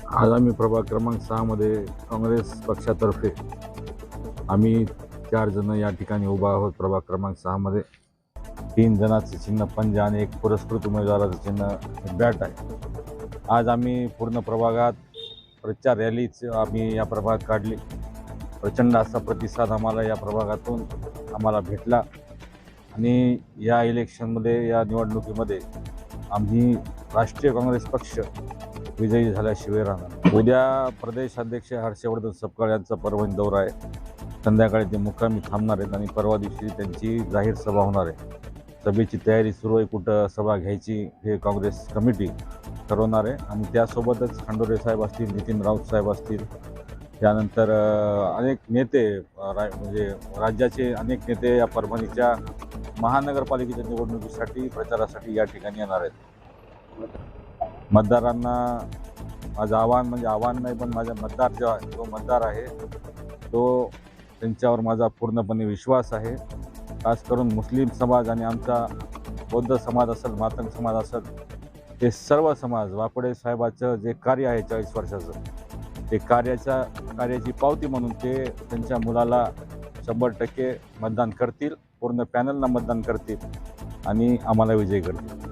आज आम्ही प्रभाग क्रमांक 6 मध्ये काँग्रेस पक्षातर्फे आम्ही 4 जण या ठिकाणी उभा आहोत. प्रभाग क्रमांक 6 मध्ये 3 जणांचे चिन्ह पंजा आणि एक पुरस्कृत उमेदवाराचं चिन्ह बॅट आहे. आज आम्ही पूर्ण प्रभागात प्रचार रॅलीच आम्ही या प्रभागात काढली. प्रचंड असा प्रतिसाद आम्हाला या प्रभागातून आम्हाला भेटला आणि या इलेक्शनमध्ये, या निवडणुकीमध्ये आम्ही राष्ट्रीय काँग्रेस पक्ष विजयी झाल्याशिवाय राहणार. उद्या प्रदेश अध्यक्ष हर्षवर्धन सपकाळ यांचा परभणी दौरा आहे. संध्याकाळी ते मुक्कामी थांबणार आहेत आणि परवा दिवशी त्यांची जाहीर सभा होणार आहे. सभेची तयारी सुरू आहे. कुठं सभा घ्यायची हे काँग्रेस कमिटी ठरवणार आहे आणि त्यासोबतच खंडोरे साहेब असतील, नितीन राऊत साहेब असतील, त्यानंतर अनेक नेते म्हणजे राज्याचे अनेक नेते या परभणीच्या महानगरपालिकेच्या निवडणुकीसाठी प्रचारासाठी या ठिकाणी येणार आहेत. मतदारांना माझं आव्हान नाही, पण माझा मतदार जो मतदार आहे तो त्यांच्यावर माझा पूर्णपणे विश्वास आहे. खास करून मुस्लिम समाज आणि आमचा बौद्ध समाज असेल, मातंग समाज असेल, ते सर्व समाज वाकोडे साहेबाचं जे कार्य आहे 40 वर्षाचं, ते कार्याची पावती म्हणून ते त्यांच्या मुलाला 100% मतदान करतील, पूर्ण पॅनलला मतदान करतील आणि आम्हाला विजयी करतील.